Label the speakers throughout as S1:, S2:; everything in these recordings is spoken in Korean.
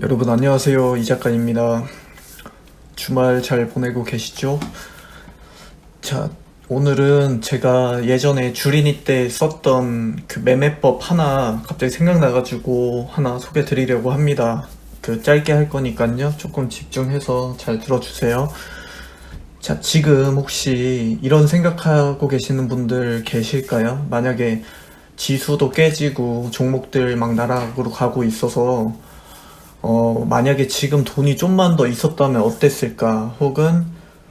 S1: 여러분 안녕하세요, 이 작가입니다. 주말 잘 보내고 계시죠? 자, 오늘은 제가 예전에 주린이 때 썼던 그 매매법 하나 갑자기 생각나가지고 하나 소개 드리려고 합니다. 짧게 할 거니까요, 조금 집중해서 잘 들어주세요. 자, 지금 혹시 이런 생각하고 계시는 분들 계실까요? 만약에 지수도 깨지고 종목들 막 나락으로 가고 있어서 만약에 지금 돈이 좀만 더 있었다면 어땠을까? 혹은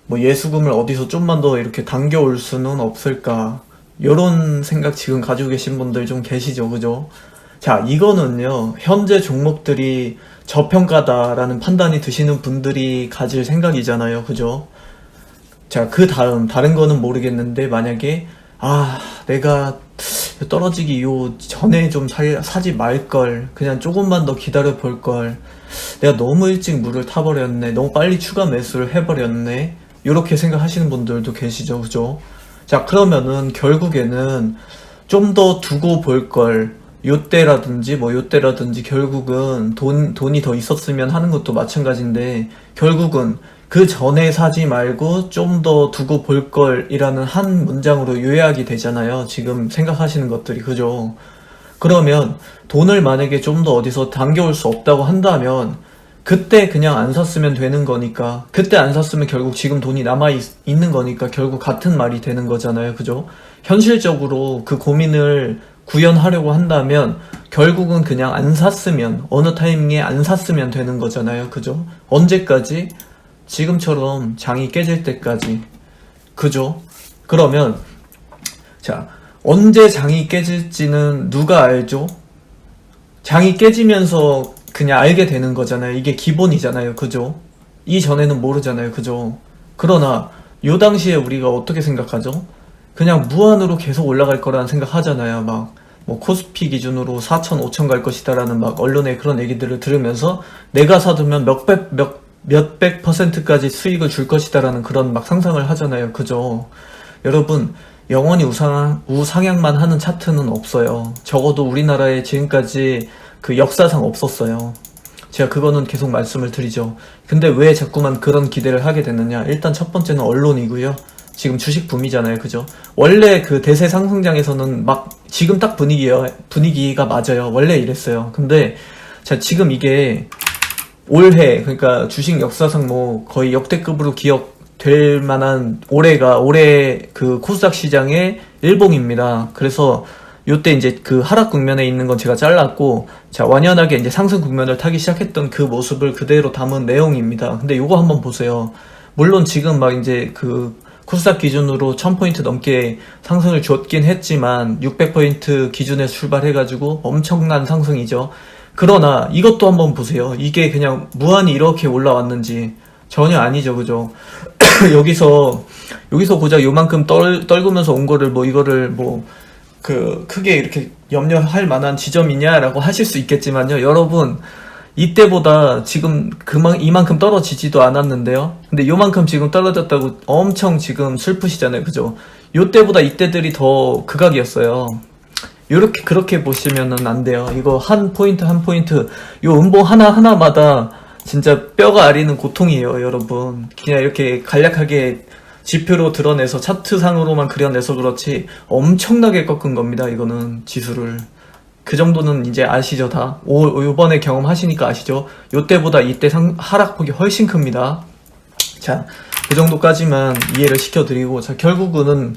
S1: 뭐 예수금을 어디서 좀만 더 이렇게 당겨올 수는 없을까? 요런 생각 지금 가지고 계신 분들 좀 계시죠, 그죠? 자, 이거는요, 현재 종목들이 저평가다라는 판단이 드시는 분들이 가질 생각이잖아요, 그죠? 자, 그 다음, 다른 거는 모르겠는데, 만약에, 내가 떨어지기 요 전에 좀 사지 말걸. 그냥 조금만 더 기다려 볼걸. 내가 너무 일찍 물을 타버렸네. 너무 빨리 추가 매수를 해버렸네. 요렇게 생각하시는 분들도 계시죠, 그죠? 자, 그러면은 결국에는 좀 더 두고 볼걸. 요때라든지 요때라든지 결국은 돈이 더 있었으면 하는 것도 마찬가지인데, 결국은 그 전에 사지 말고 좀 더 두고 볼 걸이라는 한 문장으로 요약이 되잖아요. 지금 생각하시는 것들이, 그죠? 그러면 돈을 만약에 좀 더 어디서 당겨올 수 없다고 한다면 그때 그냥 안 샀으면 되는 거니까, 그때 안 샀으면 결국 지금 돈이 있는 거니까 결국 같은 말이 되는 거잖아요, 그죠? 현실적으로 그 고민을 구현하려고 한다면 결국은 그냥 안 샀으면, 어느 타이밍에 안 샀으면 되는 거잖아요, 그죠? 언제까지? 지금처럼 장이 깨질 때까지. 그죠? 그러면 자, 언제 장이 깨질지는 누가 알죠? 장이 깨지면서 그냥 알게 되는 거잖아요. 이게 기본이잖아요, 그죠? 이전에는 모르잖아요, 그죠? 그러나 요 당시에 우리가 어떻게 생각하죠? 그냥 무한으로 계속 올라갈 거라는 생각하잖아요. 뭐 코스피 기준으로 4천, 5천 갈 것이다라는 막 언론의 그런 얘기들을 들으면서 내가 사두면 몇백 퍼센트까지 수익을 줄 것이다라는 그런 막 상상을 하잖아요, 그죠? 여러분, 영원히 우상향만 하는 차트는 없어요. 적어도 우리나라에 지금까지 그 역사상 없었어요. 제가 그거는 계속 말씀을 드리죠. 근데 왜 자꾸만 그런 기대를 하게 되느냐? 일단 첫 번째는 언론이고요. 지금 주식 붐이잖아요, 그죠? 원래 그 대세 상승장에서는 막 지금 딱 분위기가 맞아요. 원래 이랬어요. 근데 자, 지금 이게 올해, 그러니까 주식 역사상 뭐 거의 역대급으로 기억될 만한 올해 그 코스닥 시장의 일봉입니다. 그래서 요때 이제 그 하락 국면에 있는 건 제가 잘랐고, 자, 완연하게 이제 상승 국면을 타기 시작했던 그 모습을 그대로 담은 내용입니다. 근데 요거 한번 보세요. 물론 지금 막 이제 그 코스닥 기준으로 1000포인트 넘게 상승을 줬긴 했지만 600포인트 기준에서 출발해가지고 엄청난 상승이죠. 그러나 이것도 한번 보세요. 이게 그냥 무한히 이렇게 올라왔는지 전혀 아니죠, 그죠? 여기서 고작 요만큼 떨구면서 온 거를 이거를 크게 이렇게 염려할 만한 지점이냐라고 하실 수 있겠지만요. 여러분, 이때보다 지금 이만큼 떨어지지도 않았는데요. 근데 요만큼 지금 떨어졌다고 엄청 지금 슬프시잖아요, 그죠? 요때보다 이때들이 더 극악이었어요. 그렇게 보시면은 안 돼요. 이거 한 포인트 한 포인트, 요 음봉 하나하나마다 진짜 뼈가 아리는 고통이에요, 여러분. 그냥 이렇게 간략하게 지표로 드러내서 차트상으로만 그려내서 그렇지 엄청나게 꺾은 겁니다, 이거는 지수를. 그 정도는 이제 아시죠, 다? 요번에 경험하시니까 아시죠? 요때보다 이때 하락폭이 훨씬 큽니다. 자, 그 정도까지만 이해를 시켜드리고, 자, 결국은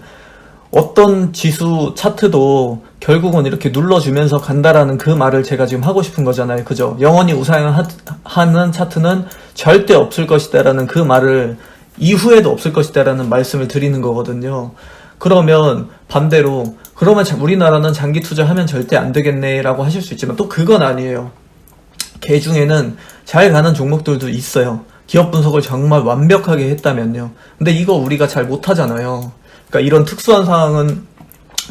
S1: 어떤 지수 차트도 결국은 이렇게 눌러주면서 간다라는 그 말을 제가 지금 하고 싶은 거잖아요, 그죠? 영원히 우상향하는 차트는 절대 없을 것이다라는 그 말을 이후에도 없을 것이다라는 말씀을 드리는 거거든요. 그러면 반대로, 그러면 우리나라는 장기 투자하면 절대 안 되겠네 라고 하실 수 있지만 또 그건 아니에요. 개 중에는 잘 가는 종목들도 있어요. 기업 분석을 정말 완벽하게 했다면요. 근데 이거 우리가 잘 못하잖아요. 그러니까 이런 특수한 상황은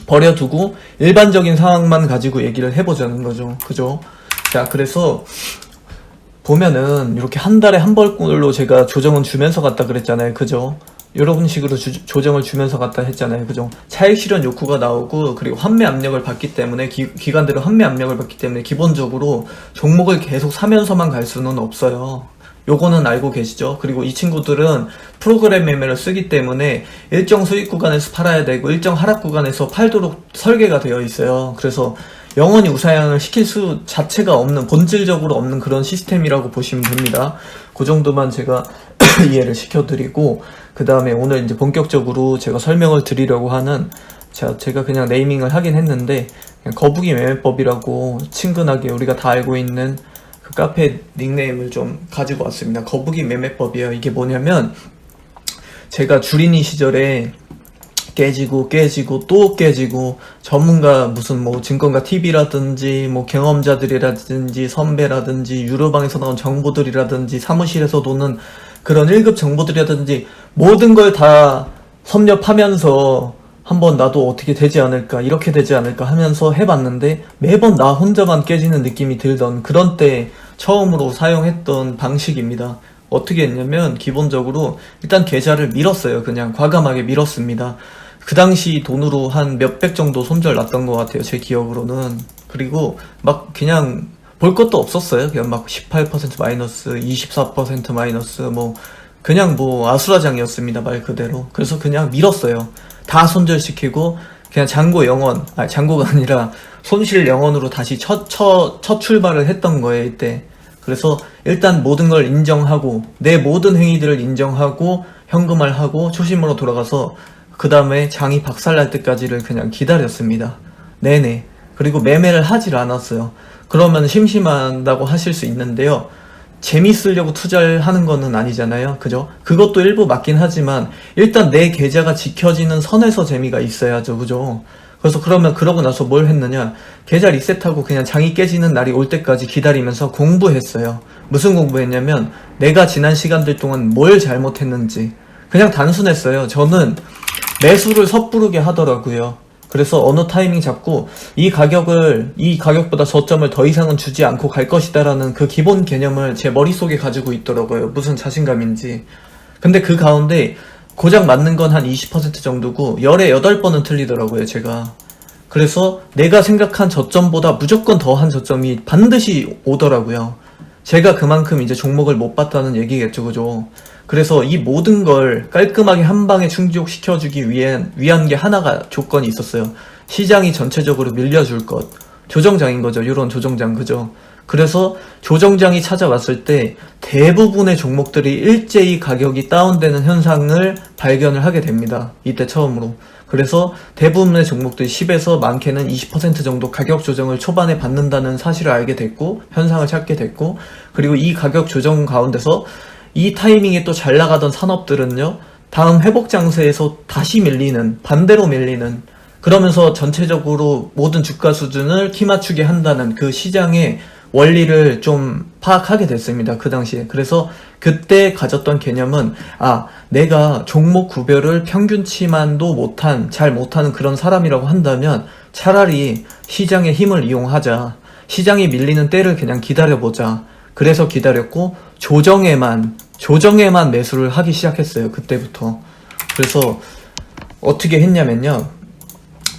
S1: 버려두고 일반적인 상황만 가지고 얘기를 해보자는 거죠, 그죠? 자, 그래서 보면은 이렇게 한 달에 한 벌꼴로 제가 조정은 주면서 갔다 그랬잖아요, 그죠? 이런 식으로 조정을 주면서 갔다 했잖아요. 그죠? 차익 실현 욕구가 나오고, 그리고 환매 압력을 받기 때문에, 기관들은 환매 압력을 받기 때문에 기본적으로 종목을 계속 사면서만 갈 수는 없어요. 요거는 알고 계시죠? 그리고 이 친구들은 프로그램 매매를 쓰기 때문에 일정 수익 구간에서 팔아야 되고 일정 하락 구간에서 팔도록 설계가 되어 있어요. 그래서 영원히 우상향을 시킬 수 자체가 없는, 본질적으로 없는 그런 시스템이라고 보시면 됩니다. 그 정도만 제가 이해를 시켜드리고, 그 다음에 오늘 이제 본격적으로 제가 설명을 드리려고 하는, 제가 그냥 네이밍을 하긴 했는데, 그냥 거북이 매매법이라고 친근하게 우리가 다 알고 있는 그 카페 닉네임을 좀 가지고 왔습니다. 거북이 매매법이에요. 이게 뭐냐면, 제가 주린이 시절에 깨지고 또 깨지고, 전문가 무슨 뭐 증권가 TV라든지 뭐 경험자들이라든지 선배라든지 유료방에서 나온 정보들이라든지 사무실에서 도는 그런 1급 정보들이라든지 모든 걸 다 섭렵하면서 한번 나도 어떻게 되지 않을까, 이렇게 되지 않을까 하면서 해봤는데 매번 나 혼자만 깨지는 느낌이 들던 그런 때 처음으로 사용했던 방식입니다. 어떻게 했냐면 기본적으로 일단 계좌를 밀었어요. 그냥 과감하게 밀었습니다. 그 당시 돈으로 한 몇백 정도 손절 났던 것 같아요. 제 기억으로는. 그리고 막 그냥 볼 것도 없었어요. 그냥 막 18% 마이너스, 24% 마이너스, 뭐 그냥 뭐 아수라장이었습니다. 말 그대로. 그래서 그냥 밀었어요. 다 손절시키고 그냥 잔고가 아니라 손실 영원으로 다시 첫 출발을 했던 거예요. 이때. 그래서 일단 모든 걸 인정하고, 내 모든 행위들을 인정하고 현금화하고 초심으로 돌아가서 그 다음에 장이 박살날 때까지를 그냥 기다렸습니다. 내내. 그리고 매매를 하질 않았어요. 그러면 심심하다고 하실 수 있는데요. 재밌으려고 투자를 하는 거는 아니잖아요. 그죠? 그것도 일부 맞긴 하지만 일단 내 계좌가 지켜지는 선에서 재미가 있어야죠. 그죠? 그래서 그러고 나서 뭘 했느냐, 계좌 리셋하고 그냥 장이 깨지는 날이 올 때까지 기다리면서 공부했어요. 무슨 공부했냐면 내가 지난 시간들 동안 뭘 잘못했는지. 그냥 단순했어요. 저는 매수를 섣부르게 하더라고요. 그래서 어느 타이밍 잡고 이 가격보다 저점을 더 이상은 주지 않고 갈 것이다 라는 그 기본 개념을 제 머릿속에 가지고 있더라고요. 무슨 자신감인지. 근데 그 가운데 고작 맞는 건 한 20% 정도고 열에 8번은 틀리더라고요, 제가. 그래서 내가 생각한 저점보다 무조건 더한 저점이 반드시 오더라고요. 제가 그만큼 이제 종목을 못 봤다는 얘기겠죠, 그죠? 그래서 이 모든 걸 깔끔하게 한 방에 충족시켜주기 위한 게 하나가 조건이 있었어요. 시장이 전체적으로 밀려줄 것. 조정장인 거죠. 이런 조정장, 그죠? 그래서 조정장이 찾아왔을 때 대부분의 종목들이 일제히 가격이 다운되는 현상을 발견을 하게 됩니다. 이때 처음으로. 그래서 대부분의 종목들이 10에서 많게는 20% 정도 가격 조정을 초반에 받는다는 사실을 알게 됐고, 현상을 찾게 됐고, 그리고 이 가격 조정 가운데서 이 타이밍에 또 잘 나가던 산업들은요, 다음 회복 장세에서 다시 밀리는, 반대로 밀리는, 그러면서 전체적으로 모든 주가 수준을 키 맞추게 한다는 그 시장의 원리를 좀 파악하게 됐습니다. 그 당시에. 그래서 그때 가졌던 개념은, 내가 종목 구별을 평균치만도 잘 못하는 그런 사람이라고 한다면 차라리 시장의 힘을 이용하자. 시장이 밀리는 때를 그냥 기다려보자. 그래서 기다렸고 조정에만 매수를 하기 시작했어요. 그때부터. 그래서 어떻게 했냐면요,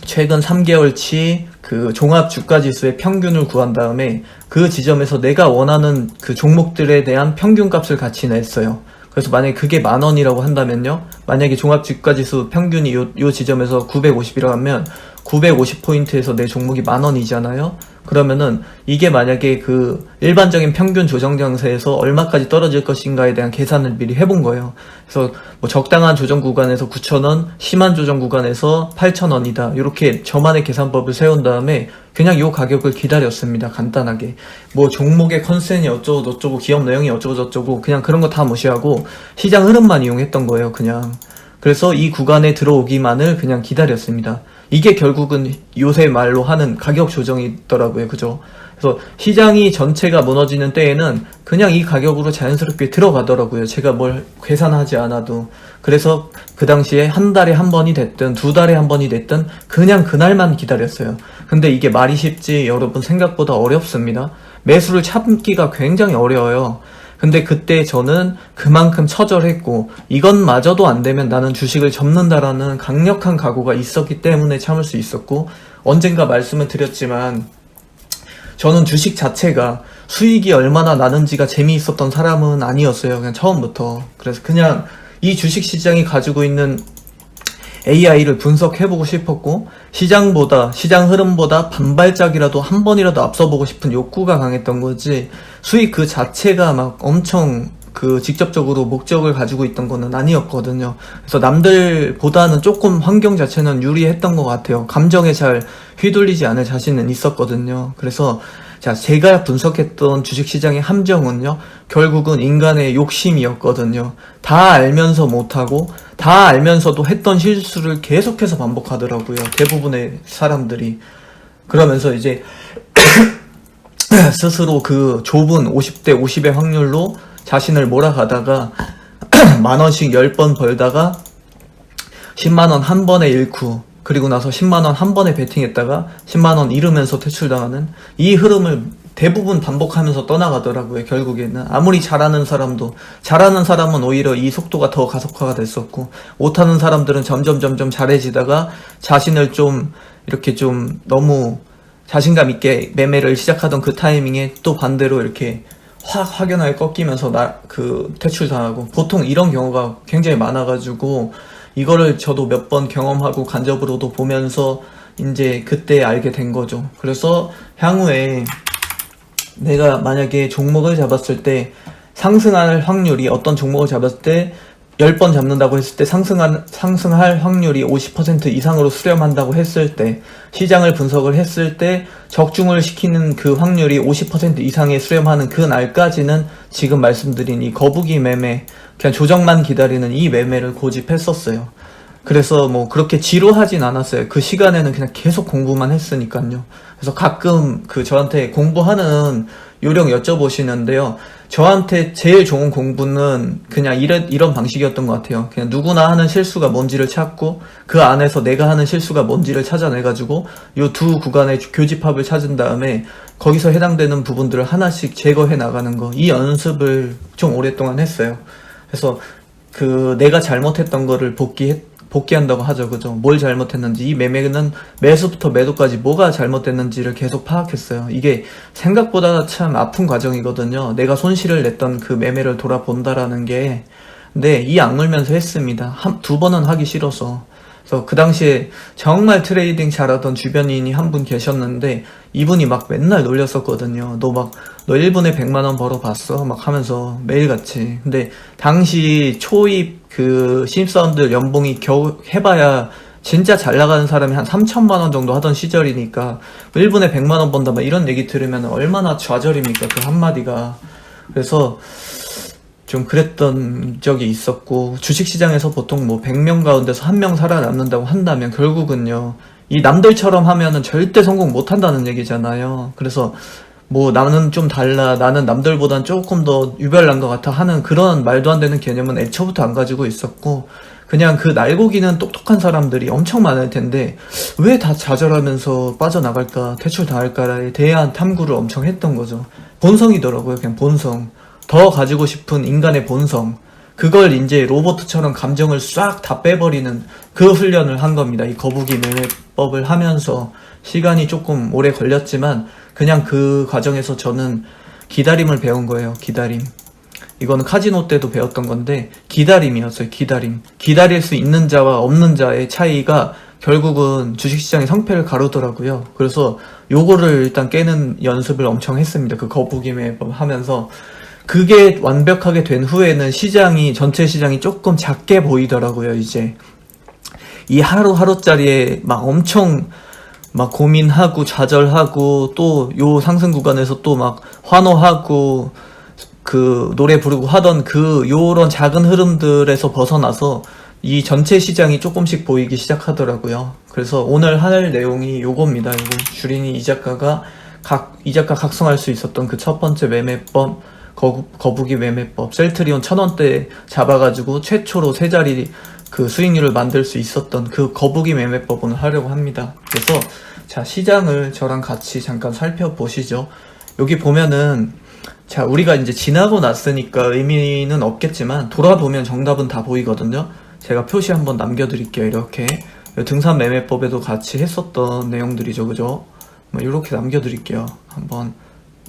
S1: 최근 3개월치 그 종합 주가 지수의 평균을 구한 다음에 그 지점에서 내가 원하는 그 종목들에 대한 평균 값을 같이 냈어요. 그래서 만약에 그게 10,000원이라고 한다면요, 만약에 종합 주가 지수 평균이 요 지점에서 950이라고 하면 950포인트에서 내 종목이 10,000원이잖아요. 그러면은 이게 만약에 그 일반적인 평균 조정 장세에서 얼마까지 떨어질 것인가에 대한 계산을 미리 해본 거예요. 그래서 뭐 적당한 조정 구간에서 9,000원, 심한 조정 구간에서 8,000원이다. 이렇게 저만의 계산법을 세운 다음에 그냥 요 가격을 기다렸습니다. 간단하게. 뭐 종목의 컨센이 어쩌고 저쩌고, 기업 내용이 어쩌고 저쩌고, 그냥 그런 거 다 무시하고 시장 흐름만 이용했던 거예요, 그냥. 그래서 이 구간에 들어오기만을 그냥 기다렸습니다. 이게 결국은 요새 말로 하는 가격 조정이더라고요. 그죠? 그래서 시장이 전체가 무너지는 때에는 그냥 이 가격으로 자연스럽게 들어가더라고요. 제가 뭘 계산하지 않아도. 그래서 그 당시에 한 달에 한 번이 됐든 두 달에 한 번이 됐든 그냥 그날만 기다렸어요. 근데 이게 말이 쉽지 여러분, 생각보다 어렵습니다. 매수를 참기가 굉장히 어려워요. 근데 그때 저는 그만큼 처절했고 이것마저도 안 되면 나는 주식을 접는다라는 강력한 각오가 있었기 때문에 참을 수 있었고, 언젠가 말씀을 드렸지만 저는 주식 자체가 수익이 얼마나 나는지가 재미있었던 사람은 아니었어요. 그냥 처음부터. 그래서 그냥 이 주식 시장이 가지고 있는 AI를 분석해보고 싶었고, 시장 흐름보다 반발짝이라도 한 번이라도 앞서보고 싶은 욕구가 강했던 거지, 수익 그 자체가 막 엄청 직접적으로 목적을 가지고 있던 거는 아니었거든요. 그래서 남들보다는 조금 환경 자체는 유리했던 것 같아요. 감정에 잘 휘둘리지 않을 자신은 있었거든요. 그래서 제가 분석했던 주식시장의 함정은요, 결국은 인간의 욕심이었거든요. 다 알면서 못하고, 다 알면서도 했던 실수를 계속해서 반복하더라고요. 대부분의 사람들이. 그러면서 이제 스스로 그 좁은 50대 50의 확률로 자신을 몰아가다가 만원씩 10번 벌다가 10만원 한 번에 잃고, 그리고 나서 10만원 한 번에 베팅했다가 10만원 잃으면서 퇴출당하는 이 흐름을 대부분 반복하면서 떠나가더라고요. 결국에는 아무리 잘하는 사람은 오히려 이 속도가 더 가속화가 됐었고, 못하는 사람들은 점점 잘해지다가 자신을 좀 이렇게 좀 너무 자신감 있게 매매를 시작하던 그 타이밍에 또 반대로 이렇게 확연하게 꺾이면서 퇴출당하고, 보통 이런 경우가 굉장히 많아가지고, 이거를 저도 몇 번 경험하고 간접으로도 보면서 이제 그때 알게 된 거죠. 그래서 향후에 내가 만약에 종목을 잡았을 때 상승할 확률이, 어떤 종목을 잡았을 때 10번 잡는다고 했을 때 상승할 확률이 50% 이상으로 수렴한다고 했을 때, 시장을 분석을 했을 때 적중을 시키는 그 확률이 50% 이상에 수렴하는 그 날까지는 지금 말씀드린 이 거북이 매매, 그냥 조정만 기다리는 이 매매를 고집했었어요. 그래서 뭐 그렇게 지루하진 않았어요. 그 시간에는 그냥 계속 공부만 했으니까요. 그래서 가끔 저한테 공부하는 요령 여쭤보시는데요. 저한테 제일 좋은 공부는 그냥 이런 방식이었던 것 같아요. 그냥 누구나 하는 실수가 뭔지를 찾고, 그 안에서 내가 하는 실수가 뭔지를 찾아내가지고 요 두 구간의 교집합을 찾은 다음에 거기서 해당되는 부분들을 하나씩 제거해 나가는 거, 이 연습을 좀 오랫동안 했어요. 그래서 내가 잘못했던 거를 복귀한다고 하죠. 그죠? 뭘 잘못했는지, 이 매매는 매수부터 매도까지 뭐가 잘못됐는지를 계속 파악했어요. 이게 생각보다 참 아픈 과정이거든요. 내가 손실을 냈던 그 매매를 돌아본다라는 게. 근데 이 악물면서 했습니다. 두 번은 하기 싫어서. 그래서 그 당시에 정말 트레이딩 잘하던 주변인이 한 분 계셨는데, 이분이 막 맨날 놀렸었거든요. 너 1분에 100만원 벌어봤어? 막 하면서 매일같이. 근데 당시 초입 신입사원들 연봉이 겨우 해봐야 진짜 잘 나가는 사람이 한 3천만원 정도 하던 시절이니까 1분에 100만원 번다 막 이런 얘기 들으면 얼마나 좌절입니까, 그 한마디가. 그래서 좀 그랬던 적이 있었고, 주식시장에서 보통 100명 가운데서 1명 살아남는다고 한다면 결국은요, 이 남들처럼 하면은 절대 성공 못 한다는 얘기잖아요. 그래서 나는 좀 달라, 나는 남들보단 조금 더 유별난 것 같아 하는 그런 말도 안 되는 개념은 애초부터 안 가지고 있었고, 그냥 날고기는 똑똑한 사람들이 엄청 많을 텐데 왜 다 좌절하면서 빠져나갈까, 퇴출당할까에 대한 탐구를 엄청 했던 거죠. 본성이더라고요. 그냥 본성. 더 가지고 싶은 인간의 본성. 그걸 이제 로봇처럼 감정을 싹 다 빼버리는 그 훈련을 한 겁니다. 이 거북이 매매법을 하면서 시간이 조금 오래 걸렸지만 그냥 그 과정에서 저는 기다림을 배운 거예요. 기다림. 이거는 카지노 때도 배웠던 건데 기다림이었어요. 기다릴 수 있는 자와 없는 자의 차이가 결국은 주식시장의 성패를 가르더라고요. 그래서 요거를 일단 깨는 연습을 엄청 했습니다. 그 거북이 매매법 하면서. 그게 완벽하게 된 후에는 전체 시장이 조금 작게 보이더라고요. 이제 이 하루하루짜리에 엄청 고민하고 좌절하고, 또 요 상승 구간에서 또 환호하고 노래 부르고 하던 요런 작은 흐름들에서 벗어나서 이 전체 시장이 조금씩 보이기 시작하더라고요. 그래서 오늘 할 내용이 요겁니다. 주린이 이 작가 각성할 수 있었던 그 첫 번째 매매법, 거북이 매매법, 셀트리온 1000원대 잡아가지고 최초로 세 자리 수익률을 만들 수 있었던 그 거북이 매매법을 하려고 합니다. 그래서 시장을 저랑 같이 잠깐 살펴보시죠. 여기 보면은 자, 우리가 이제 지나고 났으니까 의미는 없겠지만 돌아보면 정답은 다 보이거든요. 제가 표시 한번 남겨드릴게요. 이렇게 등산 매매법에도 같이 했었던 내용들이죠, 그죠? 이렇게 남겨드릴게요. 한번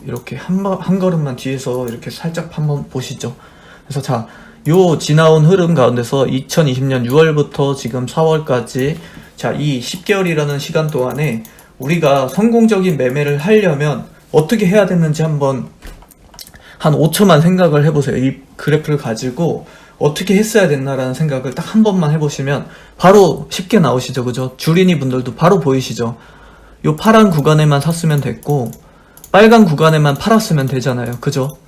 S1: 이렇게 한 걸음만 뒤에서 이렇게 살짝 한번 보시죠. 그래서 자, 요 지나온 흐름 가운데서 2020년 6월부터 지금 4월까지 자, 이 10개월이라는 시간 동안에 우리가 성공적인 매매를 하려면 어떻게 해야 됐는지 한번 한 5초만 생각을 해보세요. 이 그래프를 가지고 어떻게 했어야 됐나라는 생각을 딱 한 번만 해보시면 바로 쉽게 나오시죠, 그죠? 주린이 분들도 바로 보이시죠? 요 파란 구간에만 샀으면 됐고 빨간 구간에만 팔았으면 되잖아요, 그죠?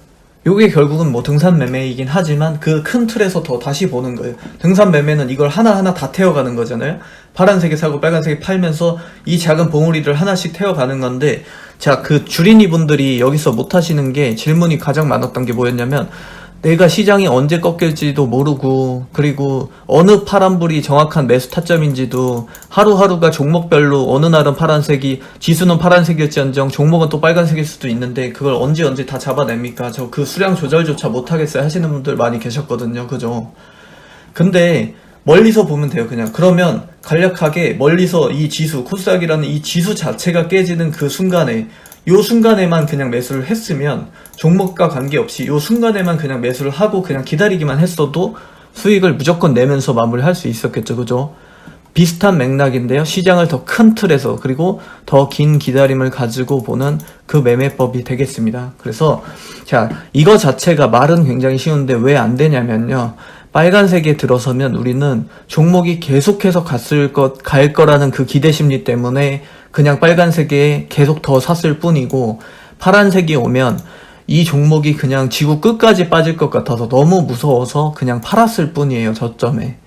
S1: 요게 결국은 뭐 등산 매매이긴 하지만 그 큰 틀에서 더 다시 보는 거예요. 등산 매매는 이걸 하나하나 다 태워가는 거잖아요. 파란색에 사고 빨간색에 팔면서 이 작은 봉우리를 하나씩 태워가는 건데, 자, 그 주린이 분들이 여기서 못 하시는 게 질문이 가장 많았던 게 뭐였냐면, 내가 시장이 언제 꺾일지도 모르고, 그리고 어느 파란불이 정확한 매수 타점인지도 하루하루가 종목별로 어느 날은 파란색이, 지수는 파란색일지언정 종목은 또 빨간색일 수도 있는데 그걸 언제 다 잡아냅니까? 저 그 수량 조절조차 못하겠어요 하시는 분들 많이 계셨거든요, 그죠? 근데 멀리서 보면 돼요. 그냥 그러면 간략하게 멀리서 이 지수, 코스닥이라는 이 지수 자체가 깨지는 그 순간에, 요 순간에만 그냥 매수를 했으면 종목과 관계없이 요 순간에만 그냥 매수를 하고 그냥 기다리기만 했어도 수익을 무조건 내면서 마무리할 수 있었겠죠, 그죠? 비슷한 맥락인데요. 시장을 더 큰 틀에서, 그리고 더 긴 기다림을 가지고 보는 그 매매법이 되겠습니다. 그래서 자, 이거 자체가 말은 굉장히 쉬운데 왜 안 되냐면요, 빨간색에 들어서면 우리는 종목이 계속해서 갈 거라는 그 기대 심리 때문에 그냥 빨간색에 계속 더 샀을 뿐이고, 파란색이 오면 이 종목이 그냥 지구 끝까지 빠질 것 같아서 너무 무서워서 그냥 팔았을 뿐이에요, 저점에.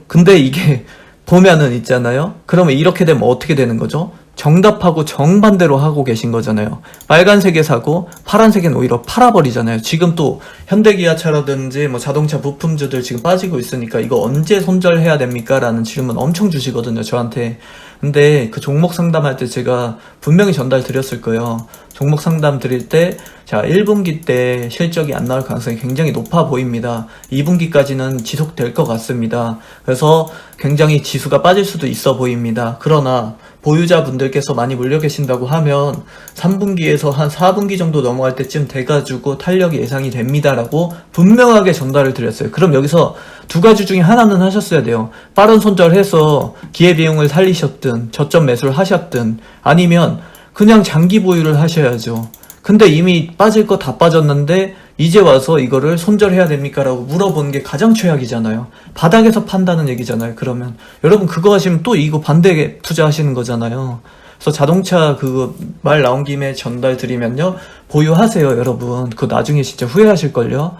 S1: 근데 이게 보면은 있잖아요. 그러면 이렇게 되면 어떻게 되는 거죠? 정답하고 정반대로 하고 계신 거잖아요. 빨간색에 사고 파란색엔 오히려 팔아버리잖아요. 지금 또 현대기아차라든지 뭐 자동차 부품주들 지금 빠지고 있으니까 이거 언제 손절해야 됩니까? 라는 질문 엄청 주시거든요, 저한테. 근데 그 종목 상담할 때 제가 분명히 전달 드렸을 거예요. 종목 상담 드릴 때, 자, 1분기 때 실적이 안 나올 가능성이 굉장히 높아 보입니다. 2분기까지는 지속될 것 같습니다. 그래서 굉장히 지수가 빠질 수도 있어 보입니다. 그러나 보유자분들께서 많이 몰려 계신다고 하면 3분기에서 한 4분기 정도 넘어갈 때쯤 돼가지고 탄력이 예상이 됩니다라고 분명하게 전달을 드렸어요. 그럼 여기서 두 가지 중에 하나는 하셨어야 돼요. 빠른 손절해서 기회비용을 살리셨든 저점 매수를 하셨든, 아니면 그냥 장기 보유를 하셔야죠. 근데 이미 빠질 거 다 빠졌는데 이제 와서 이거를 손절해야 됩니까? 라고 물어보는 게 가장 최악이잖아요. 바닥에서 판다는 얘기잖아요. 그러면 여러분 그거 하시면 또 이거 반대에 투자하시는 거잖아요. 그래서 자동차 그거 말 나온 김에 전달 드리면요, 보유하세요, 여러분. 그거 나중에 진짜 후회하실걸요.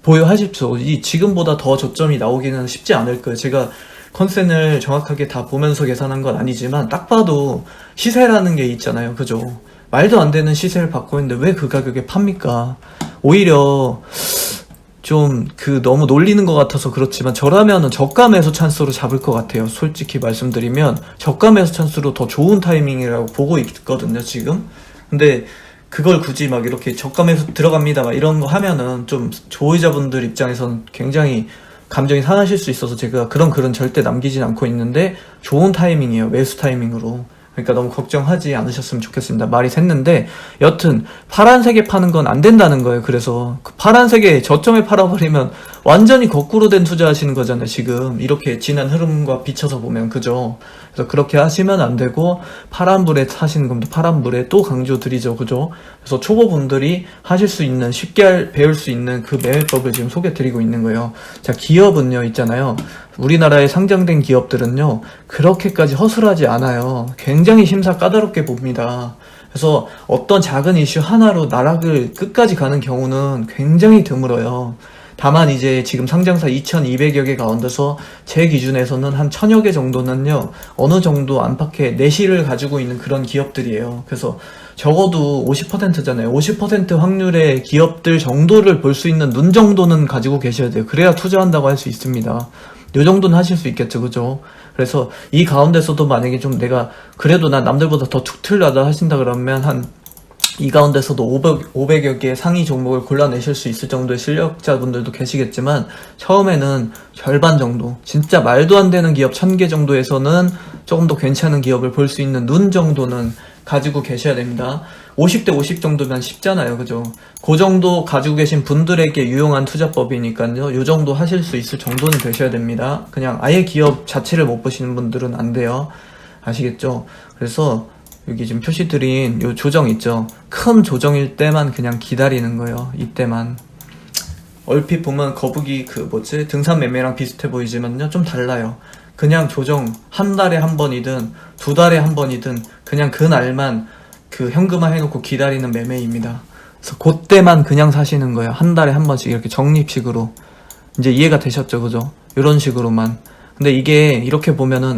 S1: 보유하십시오. 이 지금보다 더 저점이 나오기는 쉽지 않을 거예요. 제가 컨센을 정확하게 다 보면서 계산한 건 아니지만 딱 봐도 시세라는 게 있잖아요, 그죠? 말도 안 되는 시세를 받고 있는데 왜 그 가격에 팝니까? 오히려 좀 너무 놀리는 것 같아서 그렇지만 저라면은 저가 매수 찬스로 잡을 것 같아요. 솔직히 말씀드리면 저가 매수 찬스로 더 좋은 타이밍이라고 보고 있거든요, 지금. 근데 그걸 굳이 막 이렇게 저가 매수 들어갑니다 막 이런 거 하면은 좀 소유자분들 입장에서는 굉장히 감정이 상하실 수 있어서 제가 그런 글은 절대 남기진 않고 있는데, 좋은 타이밍이에요, 매수 타이밍으로. 그러니까 너무 걱정하지 않으셨으면 좋겠습니다. 말이 샜는데 여튼 파란색에 파는 건 안 된다는 거예요. 그래서 그 파란색에 저점에 팔아버리면 완전히 거꾸로 된 투자하시는 거잖아요, 지금. 이렇게 지난 흐름과 비춰서 보면, 그죠? 그래서 그렇게 하시면 안 되고 파란불에 사시는 겁니다. 파란불에 또 강조드리죠, 그죠? 그래서 초보분들이 하실 수 있는, 쉽게 배울 수 있는 그 매매법을 지금 소개드리고 있는 거예요. 자, 기업은요, 있잖아요. 우리나라에 상장된 기업들은요, 그렇게까지 허술하지 않아요. 굉장히 심사 까다롭게 봅니다. 그래서 어떤 작은 이슈 하나로 나락을 끝까지 가는 경우는 굉장히 드물어요. 다만 이제 지금 상장사 2200여 개가 얹어서 제 기준에서는 한 1000여 개 정도는요, 어느 정도 안팎의 내실을 가지고 있는 그런 기업들이에요. 그래서 적어도 50%잖아요. 50% 확률의 기업들 정도를 볼 수 있는 눈 정도는 가지고 계셔야 돼요. 그래야 투자한다고 할 수 있습니다. 요 정도는 하실 수 있겠죠, 그죠? 그래서 이 가운데서도 만약에 좀 내가 그래도 난 남들보다 더 툭 틀려다 하신다 그러면 한 이 가운데서도 500여 개의 상위 종목을 골라내실 수 있을 정도의 실력자분들도 계시겠지만 처음에는 절반 정도, 진짜 말도 안 되는 기업 1000개 정도에서는 조금 더 괜찮은 기업을 볼 수 있는 눈 정도는 가지고 계셔야 됩니다. 50대 50 정도면 쉽잖아요, 그죠? 그 정도 가지고 계신 분들에게 유용한 투자법이니까요. 요 정도 하실 수 있을 정도는 되셔야 됩니다. 그냥 아예 기업 자체를 못 보시는 분들은 안 돼요. 아시겠죠? 그래서 여기 지금 표시 드린 요 조정 있죠? 큰 조정일 때만 그냥 기다리는 거예요. 이때만. 얼핏 보면 거북이 등산 매매랑 비슷해 보이지만요. 좀 달라요. 그냥 조정 한 달에 한 번이든 두 달에 한 번이든 그냥 그날만 현금화 해놓고 기다리는 매매입니다. 그래서 그때만 그냥 사시는 거예요. 한 달에 한 번씩 이렇게 적립식으로. 이제 이해가 되셨죠, 그죠? 이런 식으로만. 근데 이게 이렇게 보면은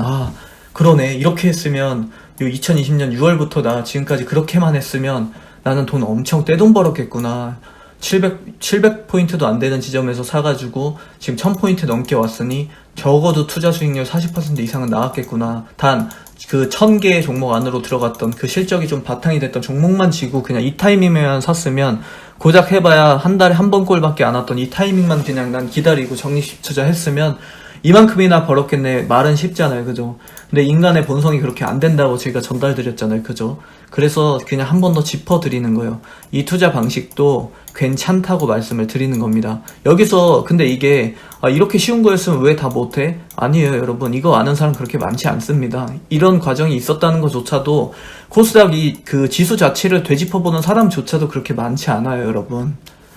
S1: 그러네. 이렇게 했으면 2020년 6월부터 나 지금까지 그렇게만 했으면 나는 돈 엄청 떼돈 벌었겠구나. 700포인트도 안 되는 지점에서 사가지고 지금 1000포인트 넘게 왔으니 적어도 투자 수익률 40% 이상은 나왔겠구나. 단 그 1000개의 종목 안으로 들어갔던 그 실적이 좀 바탕이 됐던 종목만 지고 그냥 이 타이밍에만 샀으면 고작 해봐야 한 달에 한 번 꼴밖에 안 왔던 이 타이밍만 그냥 난 기다리고 적립식 투자했으면 이만큼이나 벌었겠네. 말은 쉽잖아요, 그죠? 근데 인간의 본성이 그렇게 안 된다고 제가 전달드렸잖아요, 그죠? 그래서 그냥 한 번 더 짚어드리는 거예요. 이 투자 방식도 괜찮다고 말씀을 드리는 겁니다. 여기서 근데 이게 이렇게 쉬운 거였으면 왜 다 못해? 아니에요, 여러분. 이거 아는 사람 그렇게 많지 않습니다. 이런 과정이 있었다는 것조차도 코스닥 그 지수 자체를 되짚어보는 사람조차도 그렇게 많지 않아요, 여러분.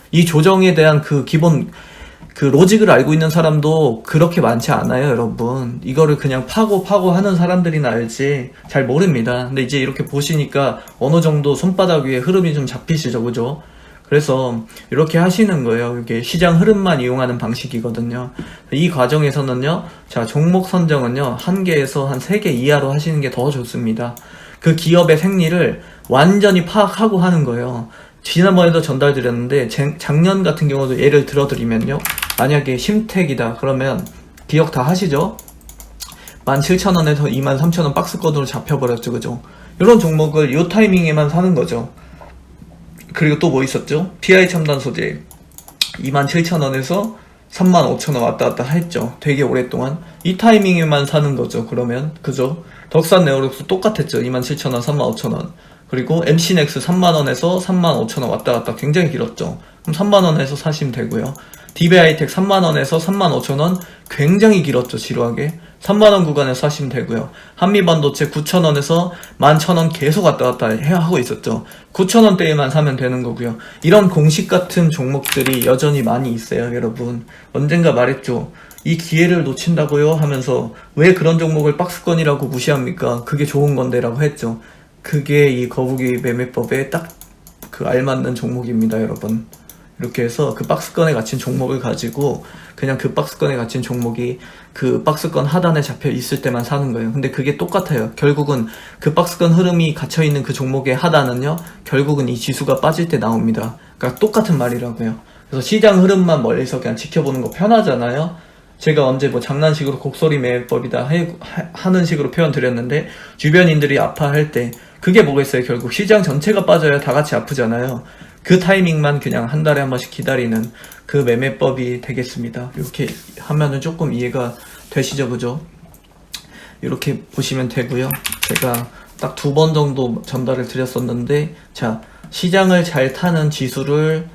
S1: 이 조정에 대한 기본 로직을 알고 있는 사람도 그렇게 많지 않아요, 여러분. 이거를 그냥 파고 하는 사람들이나 알지 잘 모릅니다. 근데 이제 이렇게 보시니까 어느 정도 손바닥 위에 흐름이 좀 잡히시죠, 그죠? 그래서 이렇게 하시는 거예요. 이게 시장 흐름만 이용하는 방식이거든요. 이 과정에서는요, 자, 종목 선정은요, 1개에서 한 3개 이하로 하시는 게 더 좋습니다. 그 기업의 생리를 완전히 파악하고 하는 거예요. 지난번에도 전달드렸는데 작년 같은 경우도 예를 들어드리면요, 만약에 심택이다 그러면 기억 다 하시죠? 17,000원에서 23,000원 박스권으로 잡혀버렸죠, 그죠? 이런 종목을 요 타이밍에만 사는 거죠. 그리고 또 뭐 있었죠? PI 첨단 소재 27,000원에서 35,000원 왔다 갔다 했죠. 되게 오랫동안. 이 타이밍에만 사는 거죠, 그러면. 그죠? 덕산 네오록스 똑같았죠. 27,000원, 35,000원. 그리고 MC넥스 3만원에서 35,000원 왔다 갔다 굉장히 길었죠. 그럼 3만원에서 사시면 되고요. DB하이텍 3만원에서 35,000원 굉장히 길었죠, 지루하게. 3만원 구간에서 사시면 되고요. 한미반도체 9,000원에서 11,000원 계속 왔다 갔다 하고 있었죠. 9,000원대에만 사면 되는 거고요. 이런 공식 같은 종목들이 여전히 많이 있어요, 여러분. 언젠가 말했죠. 이 기회를 놓친다고요? 하면서 왜 그런 종목을 박스권이라고 무시합니까? 그게 좋은 건데 라고 했죠. 그게 이 거북이 매매법에 딱 알맞는 종목입니다, 여러분. 이렇게 해서 그 박스권에 갇힌 종목을 가지고 그냥 그 박스권에 갇힌 종목이 그 박스권 하단에 잡혀 있을 때만 사는 거예요. 근데 그게 똑같아요. 결국은 그 박스권 흐름이 갇혀있는 그 종목의 하단은요, 결국은 이 지수가 빠질 때 나옵니다. 그러니까 똑같은 말이라고요. 그래서 시장 흐름만 멀리서 그냥 지켜보는 거 편하잖아요. 제가 언제 장난식으로 곡소리 매매법이다 하는 식으로 표현 드렸는데, 주변인들이 아파할 때 그게 뭐겠어요? 결국 시장 전체가 빠져야 다 같이 아프잖아요. 그 타이밍만 그냥 한 달에 한 번씩 기다리는 그 매매법이 되겠습니다. 이렇게 하면은 조금 이해가 되시죠, 그죠? 이렇게 보시면 되고요. 제가 딱 2번 정도 전달을 드렸었는데, 자, 시장을 잘 타는 지수를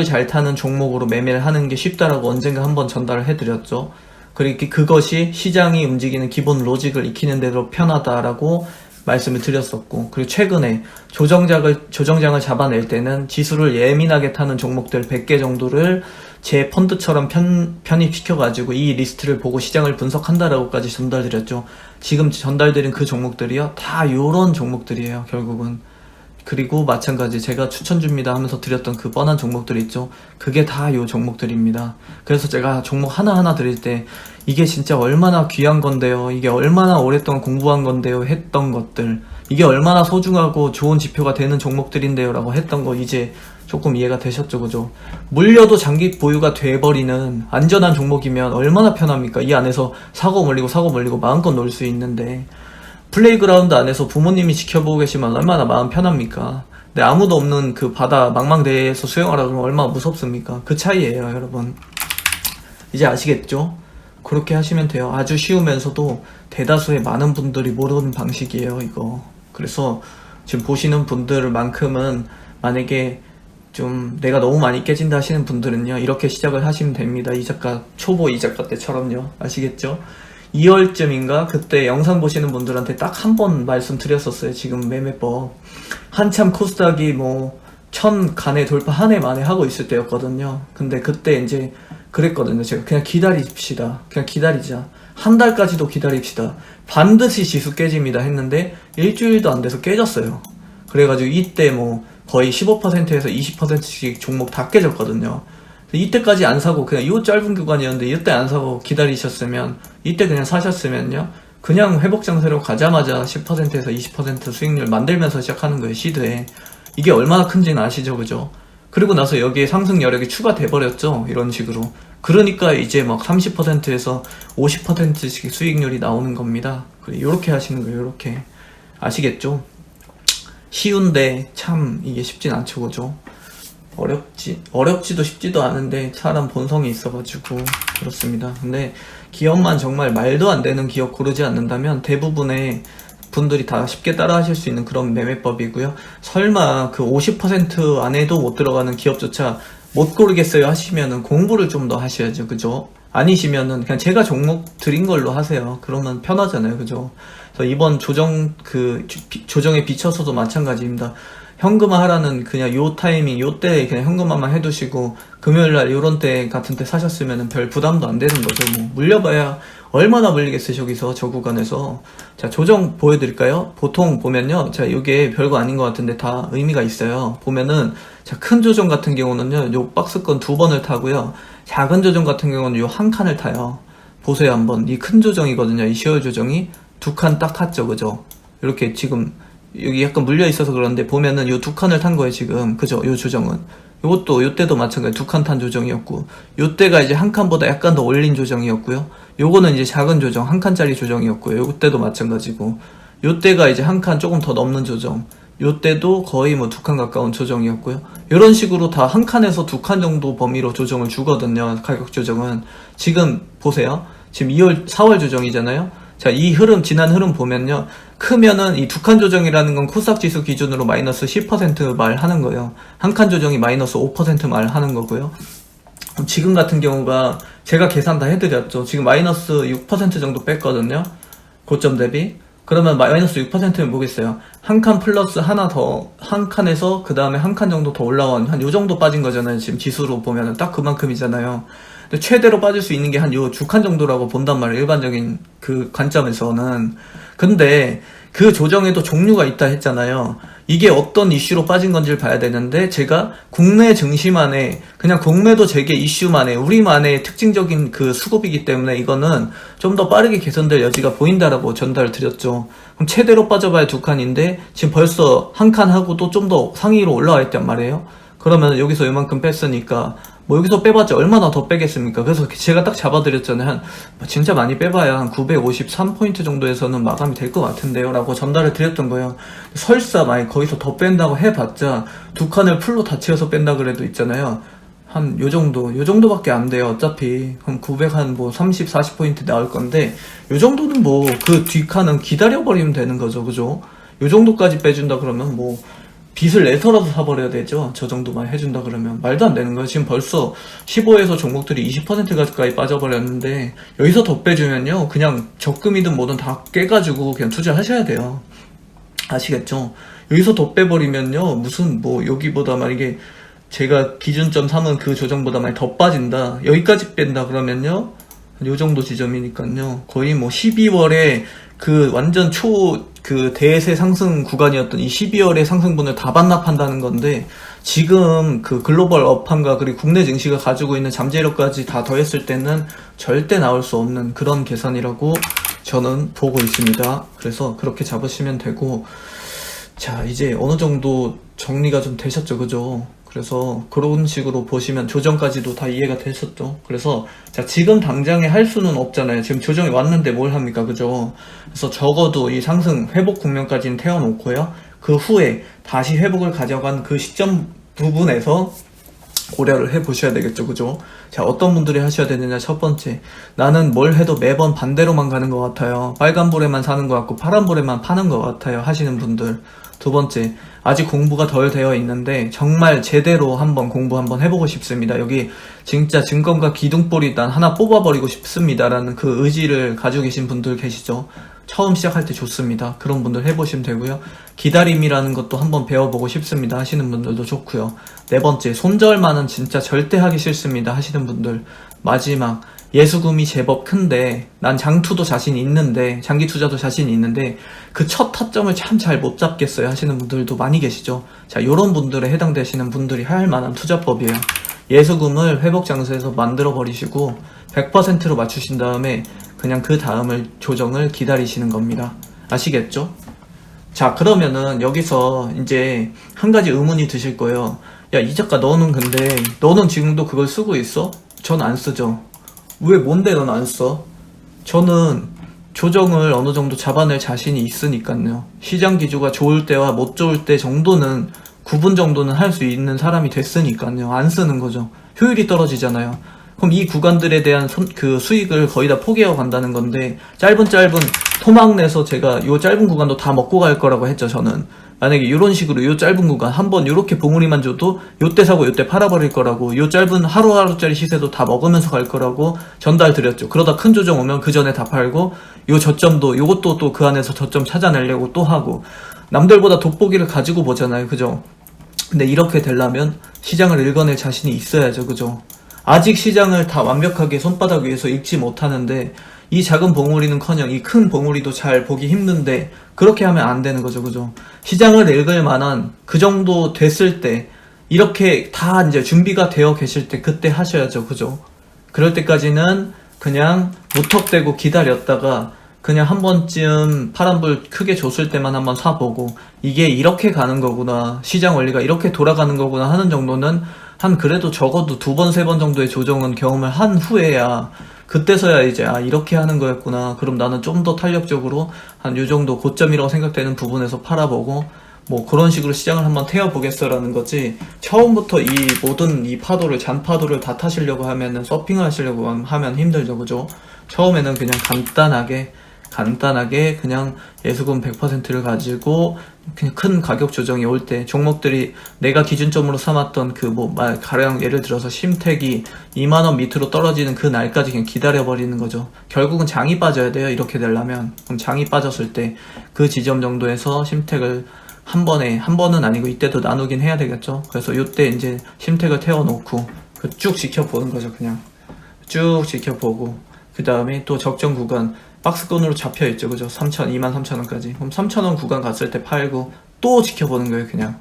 S1: 잘 타는 종목으로 매매를 하는 게 쉽다라고 언젠가 한번 전달을 해드렸죠. 그리고 그것이 시장이 움직이는 기본 로직을 익히는 대로 편하다라고 말씀을 드렸었고, 그리고 최근에 조정장을 잡아낼 때는 지수를 예민하게 타는 종목들 100개 정도를 제 펀드처럼 편입시켜가지고 이 리스트를 보고 시장을 분석한다라고까지 전달드렸죠. 지금 전달드린 그 종목들이요, 다 요런 종목들이에요, 결국은. 그리고 마찬가지 제가 추천줍니다 하면서 드렸던 그 뻔한 종목들 있죠. 그게 다 요 종목들입니다. 그래서 제가 종목 하나하나 드릴 때 이게 진짜 얼마나 귀한 건데요, 이게 얼마나 오랫동안 공부한 건데요 했던 것들, 이게 얼마나 소중하고 좋은 지표가 되는 종목들인데요 라고 했던 거 이제 조금 이해가 되셨죠, 그죠? 물려도 장기 보유가 돼버리는 안전한 종목이면 얼마나 편합니까? 이 안에서 사고 몰리고 마음껏 놀 수 있는데, 플레이그라운드 안에서 부모님이 지켜보고 계시면 얼마나 마음 편합니까? 근데 아무도 없는 그 바다 망망대해에서 수영하라 그러면 얼마나 무섭습니까? 그 차이예요, 여러분. 이제 아시겠죠? 그렇게 하시면 돼요. 아주 쉬우면서도 대다수의 많은 분들이 모르는 방식이에요, 이거. 그래서 지금 보시는 분들만큼은 만약에 좀 내가 너무 많이 깨진다 하시는 분들은요, 이렇게 시작을 하시면 됩니다. 이 작가, 초보 이 작가 때처럼요. 아시겠죠? 2월쯤인가 그때 영상 보시는 분들한테 딱 한 번 말씀드렸었어요. 지금 매매법 한참 코스닥이 뭐 1000 간에 돌파 한 해 만에 하고 있을 때였거든요. 근데 그때 이제 그랬거든요. 제가 그냥 기다립시다. 그냥 기다리자. 한 달까지도 기다립시다. 반드시 지수 깨집니다 했는데 일주일도 안 돼서 깨졌어요. 그래가지고 이때 뭐 거의 15%에서 20%씩 종목 다 깨졌거든요. 이때까지 안 사고 그냥 이 짧은 구간이었는데 이때 안 사고 기다리셨으면, 이때 그냥 사셨으면요, 그냥 회복 장세로 가자마자 10%에서 20% 수익률 만들면서 시작하는 거예요, 시드에. 이게 얼마나 큰지는 아시죠, 그죠? 그리고 나서 여기에 상승 여력이 추가돼 버렸죠, 이런 식으로. 그러니까 이제 막 30%에서 50%씩 수익률이 나오는 겁니다. 요렇게 하시는 거예요, 요렇게. 아시겠죠? 쉬운데 참 이게 쉽진 않죠, 그죠? 어렵지도 쉽지도 않은데 사람 본성이 있어가지고 그렇습니다. 근데 기업만 정말 말도 안 되는 기업 고르지 않는다면 대부분의 분들이 다 쉽게 따라 하실 수 있는 그런 매매법이고요. 설마 그 50% 안에도 못 들어가는 기업조차 못 고르겠어요 하시면은 공부를 좀 더 하셔야죠, 그죠? 아니시면은 그냥 제가 종목 드린 걸로 하세요. 그러면 편하잖아요, 그죠? 그래서 이번 조정에 비춰서도 마찬가지입니다. 현금화 하라는 그냥 요 타이밍, 요 때에 그냥 현금화만 해두시고 금요일날 요런 때 같은 때 사셨으면 별 부담도 안 되는 거죠. 뭐 물려봐야 얼마나 물리겠어요, 저기서, 저 구간에서. 자, 조정 보여드릴까요? 보통 보면요, 자, 요게 별거 아닌 것 같은데 다 의미가 있어요. 보면은, 자, 큰 조정 같은 경우는요, 요 박스권 2번을 타고요, 작은 조정 같은 경우는 요 한 칸을 타요. 보세요, 한번. 이 큰 조정이거든요. 이 시월 조정이 2칸 딱 탔죠, 그죠? 이렇게 지금 여기 약간 물려 있어서 그런데 보면은 요 2칸을 탄 거예요, 지금. 그죠? 요 조정은. 요것도 요때도 마찬가지 2칸 탄 조정이었고, 요때가 이제 한 칸보다 약간 더 올린 조정이었고요. 요거는 이제 작은 조정, 한 칸짜리 조정이었고요. 요때도 마찬가지고, 요때가 이제 한 칸 조금 더 넘는 조정, 요때도 거의 뭐 2칸 가까운 조정이었고요. 요런 식으로 다 한 칸에서 2칸 정도 범위로 조정을 주거든요, 가격 조정은. 지금 보세요. 지금 4월 조정이잖아요. 자, 이 흐름, 지난 흐름 보면요, 크면은 이 2칸 조정이라는 건 코스닥 지수 기준으로 마이너스 10% 말 하는 거예요. 한 칸 조정이 마이너스 5% 말 하는 거고요. 지금 같은 경우가 제가 계산 다 해드렸죠. 지금 마이너스 6% 정도 뺐거든요, 고점 대비. 그러면 마이너스 6%면 뭐겠어요? 한 칸 플러스 하나 더, 한 칸에서 그 다음에 한 칸 정도 더 올라온, 한 요 정도 빠진 거잖아요. 지금 지수로 보면은 딱 그만큼이잖아요. 근데 최대로 빠질 수 있는 게 한 요 2칸 정도라고 본단 말이에요, 일반적인 그 관점에서는. 근데 그 조정에도 종류가 있다 했잖아요. 이게 어떤 이슈로 빠진 건지를 봐야 되는데, 제가 국내 증시만의, 그냥 국내도 재계 이슈만의, 우리만의 특징적인 그 수급이기 때문에 이거는 좀 더 빠르게 개선될 여지가 보인다라고 전달을 드렸죠. 그럼 최대로 빠져봐야 2칸인데 지금 벌써 한 칸 하고도 좀 더 상위로 올라와 있단 말이에요. 그러면 여기서 이만큼 뺐으니까 뭐 여기서 빼봤자 얼마나 더 빼겠습니까? 그래서 제가 딱 잡아드렸잖아요. 한 진짜 많이 빼봐야 한 953포인트 정도에서는 마감이 될 것 같은데요 라고 전달을 드렸던 거예요. 설사 만약 거기서 더 뺀다고 해봤자 2칸을 풀로 다 채워서 뺀다 그래도 있잖아요, 한 요 정도밖에 안 돼요. 어차피 한 900 한 뭐 30, 40포인트 나올 건데, 요 정도는 뭐 그 뒷칸은 기다려버리면 되는 거죠, 그죠? 요 정도까지 빼준다 그러면 뭐 빚을 내서라도 사버려야 되죠. 저 정도만 해준다 그러면 말도 안 되는 거예요. 지금 벌써 15에서 종목들이 20% 가까이 빠져버렸는데, 여기서 더 빼주면요, 그냥 적금이든 뭐든 다 깨가지고 그냥 투자하셔야 돼요. 아시겠죠? 여기서 더 빼버리면요, 무슨 뭐 여기보다 만약에 제가 기준점 삼은 그 조정보다 많이 더 빠진다, 여기까지 뺀다 그러면요, 요 정도 지점이니까요, 거의 뭐 12월에 그 완전 그 대세 상승 구간이었던 이 12월의 상승분을 다 반납한다는 건데, 지금 그 글로벌 업황과 그리고 국내 증시가 가지고 있는 잠재력까지 다 더했을 때는 절대 나올 수 없는 그런 계산이라고 저는 보고 있습니다. 그래서 그렇게 잡으시면 되고, 자, 이제 어느 정도 정리가 좀 되셨죠, 그죠? 그래서 그런 식으로 보시면 조정까지도 다 이해가 되셨죠. 그래서 자, 지금 당장에 할 수는 없잖아요. 지금 조정이 왔는데 뭘 합니까, 그죠? 그래서 적어도 이 상승 회복 국면까지는 태워놓고요, 그 후에 다시 회복을 가져간 그 시점 부분에서 고려를 해보셔야 되겠죠. 그죠? 자, 어떤 분들이 하셔야 되느냐. 첫 번째, 나는 뭘 해도 매번 반대로만 가는 것 같아요. 빨간불에만 사는 것 같고 파란불에만 파는 것 같아요 하시는 분들. 두 번째, 아직 공부가 덜 되어 있는데 정말 제대로 한번 공부 한번 해보고 싶습니다. 여기 진짜 증권가 기둥볼이 난 하나 뽑아버리고 싶습니다 라는 그 의지를 가지고 계신 분들 계시죠. 처음 시작할 때 좋습니다. 그런 분들 해보시면 되고요. 기다림이라는 것도 한번 배워보고 싶습니다 하시는 분들도 좋고요. 네 번째, 손절만은 진짜 절대 하기 싫습니다 하시는 분들. 마지막, 예수금이 제법 큰데 난 장투도 자신이 있는데, 장기 투자도 자신이 있는데 그 첫 타점을 참 잘 못 잡겠어요 하시는 분들도 많이 계시죠. 자, 요런 분들에 해당되시는 분들이 할 만한 투자법이에요. 예수금을 회복 장세에서 만들어 버리시고 100%로 맞추신 다음에 그냥 그 다음을 조정을 기다리시는 겁니다. 아시겠죠? 자, 그러면은 여기서 이제 한 가지 의문이 드실 거예요. 야, 이 작가 너는 근데 너는 지금도 그걸 쓰고 있어? 전 안 쓰죠. 왜, 뭔데 넌 안 써? 저는 조정을 어느 정도 잡아낼 자신이 있으니까요. 시장 기조가 좋을 때와 못 좋을 때 정도는, 구분 정도는 할 수 있는 사람이 됐으니까요. 안 쓰는 거죠. 효율이 떨어지잖아요. 그럼 이 구간들에 대한 그 수익을 거의 다 포기하고 간다는 건데, 짧은 토막 내서 제가 요 짧은 구간도 다 먹고 갈 거라고 했죠, 저는. 만약에 이런 식으로 요 짧은 구간 한번 요렇게 봉우리만 줘도 요때 사고 요때 팔아버릴 거라고, 요 짧은 하루하루짜리 시세도 다 먹으면서 갈 거라고 전달 드렸죠. 그러다 큰 조정 오면 그 전에 다 팔고, 요 저점도 요것도 또 그 안에서 저점 찾아내려고 또 하고, 남들보다 돋보기를 가지고 보잖아요. 그죠? 근데 이렇게 되려면 시장을 읽어낼 자신이 있어야죠. 그죠? 아직 시장을 다 완벽하게 손바닥 위에서 읽지 못하는데, 이 작은 봉우리는커녕 이 큰 봉우리도 잘 보기 힘든데 그렇게 하면 안 되는 거죠. 그죠? 시장을 읽을 만한 그 정도 됐을 때, 이렇게 다 이제 준비가 되어 계실 때 그때 하셔야죠. 그죠? 그럴 때까지는 그냥 무턱대고 기다렸다가 그냥 한 번쯤 파란불 크게 줬을 때만 한번 사보고, 이게 이렇게 가는 거구나, 시장 원리가 이렇게 돌아가는 거구나 하는 정도는 한 그래도 적어도 2번, 3번 정도의 조정은 경험을 한 후에야, 그때서야 이제 이렇게 하는 거였구나, 그럼 나는 좀 더 탄력적으로 한 요 정도 고점이라고 생각되는 부분에서 팔아보고 뭐 그런 식으로 시장을 한번 태워보겠어라는 거지, 처음부터 이 모든 이 파도를, 잔파도를 다 타시려고 하면은, 서핑을 하시려고 하면 힘들죠. 그죠? 처음에는 그냥 간단하게 그냥 예수금 100%를 가지고 그냥 큰 가격 조정이 올 때, 종목들이 내가 기준점으로 삼았던 가령 예를 들어서 심택이 2만원 밑으로 떨어지는 그 날까지 그냥 기다려버리는 거죠. 결국은 장이 빠져야 돼요. 이렇게 되려면. 그럼 장이 빠졌을 때 그 지점 정도에서 심택을 한 번은 아니고 이때도 나누긴 해야 되겠죠. 그래서 이때 이제 심택을 태워놓고 쭉 지켜보는 거죠. 그냥 쭉 지켜보고, 그 다음에 또 적정 구간 박스권으로 잡혀있죠. 그죠? 23,000원까지. 그럼 3,000원 구간 갔을 때 팔고 또 지켜보는 거예요. 그냥.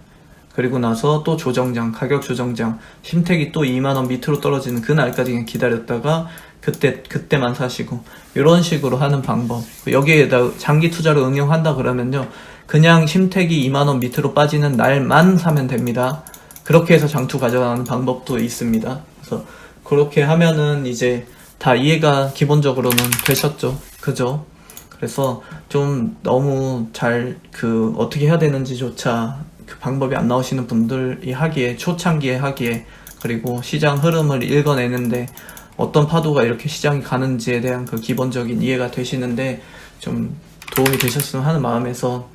S1: 그리고 나서 또 조정장, 가격 조정장, 심택이 또 2만원 밑으로 떨어지는 그 날까지 그냥 기다렸다가 그때만 사시고, 이런 식으로 하는 방법. 여기에다 장기 투자를 응용한다 그러면요, 그냥 심택이 2만원 밑으로 빠지는 날만 사면 됩니다. 그렇게 해서 장투 가져가는 방법도 있습니다. 그래서 그렇게 하면은 이제 다 이해가 기본적으로는 되셨죠. 그죠? 그래서 좀 너무 어떻게 해야 되는지조차 그 방법이 안 나오시는 분들이 하기에, 초창기에 하기에, 그리고 시장 흐름을 읽어내는데 어떤 파도가 이렇게 시장이 가는지에 대한 그 기본적인 이해가 되시는데 좀 도움이 되셨으면 하는 마음에서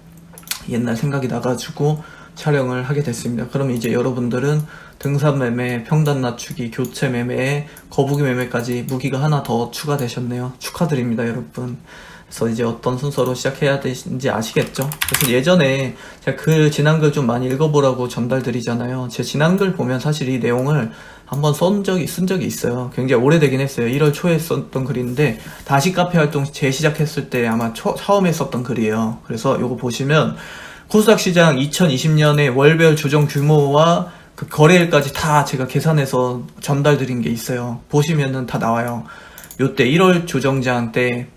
S1: 옛날 생각이 나가지고 촬영을 하게 됐습니다. 그럼 이제 여러분들은 등산 매매, 평단 낮추기, 교체 매매에 거북이 매매까지 무기가 하나 더 추가되셨네요. 축하드립니다, 여러분. 그래서 이제 어떤 순서로 시작해야 되는지 아시겠죠? 그래서 예전에 제가 지난 글 좀 많이 읽어보라고 전달드리잖아요. 제 지난 글 보면 사실 이 내용을 한번 쓴 적이 있어요. 굉장히 오래되긴 했어요. 1월 초에 썼던 글인데, 다시 카페 활동 재시작했을 때 아마 처음에 썼던 글이에요. 그래서 요거 보시면 코스닥 시장 2020년에 월별 조정 규모와 그 거래일까지 다 제가 계산해서 전달드린 게 있어요. 보시면은 다 나와요. 요때 1월 조정장 때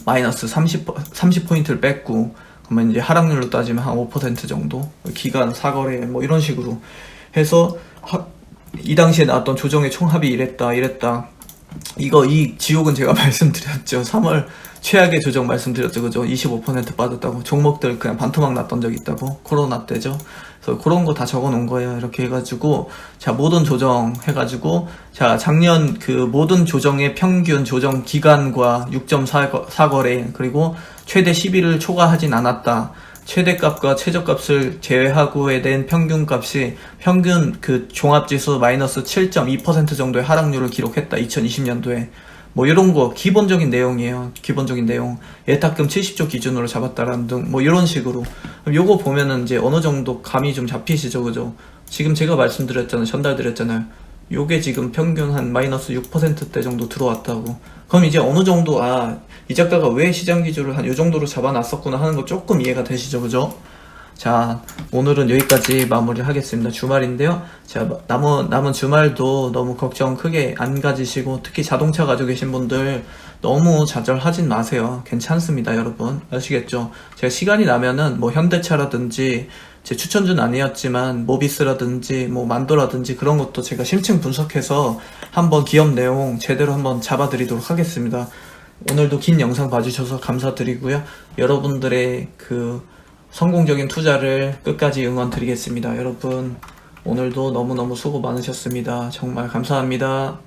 S1: 마이너스 30포인트를 뺐고, 그러면 이제 하락률로 따지면 한 5% 정도, 기간 사거래 뭐 이런 식으로 해서 이 당시에 나왔던 조정의 총합이 이랬다 이 지옥은 제가 말씀드렸죠. 3월 최악의 조정 말씀드렸죠. 그죠? 25% 빠졌다고. 종목들 그냥 반토막 났던 적 있다고. 코로나 때죠. 그래서 그런 거 다 적어 놓은 거예요. 이렇게 해가지고, 자, 모든 조정 해가지고, 자, 작년 그 모든 조정의 평균 조정 기간과 6.4거래, 그리고 최대 10일을 초과하진 않았다. 최대값과 최저값을 제외하고에 대한 평균값이 평균 그 종합지수 마이너스 7.2% 정도의 하락률을 기록했다. 2020년도에. 뭐 이런 거 기본적인 내용이에요. 기본적인 내용. 예탁금 70조 기준으로 잡았다라는 등 뭐 이런 식으로. 요거 보면은 이제 어느 정도 감이 좀 잡히시죠, 그죠? 지금 제가 말씀드렸잖아요. 전달드렸잖아요. 요게 지금 평균 한 마이너스 6%대 정도 들어왔다고. 그럼 이제 어느 정도, 이 작가가 왜 시장 기조를 한 요 정도로 잡아놨었구나 하는 거 조금 이해가 되시죠, 그죠? 자, 오늘은 여기까지 마무리를 하겠습니다. 주말인데요. 자, 남은 주말도 너무 걱정 크게 안 가지시고, 특히 자동차 가지고 계신 분들 너무 좌절하진 마세요. 괜찮습니다, 여러분. 아시겠죠? 제가 시간이 나면은 뭐 현대차라든지, 제 추천주는 아니었지만 모비스라든지 뭐 만도라든지 그런 것도 제가 심층 분석해서 한번 기업 내용 제대로 한번 잡아드리도록 하겠습니다. 오늘도 긴 영상 봐주셔서 감사드리고요. 여러분들의 그 성공적인 투자를 끝까지 응원 드리겠습니다. 여러분 오늘도 너무너무 수고 많으셨습니다. 정말 감사합니다.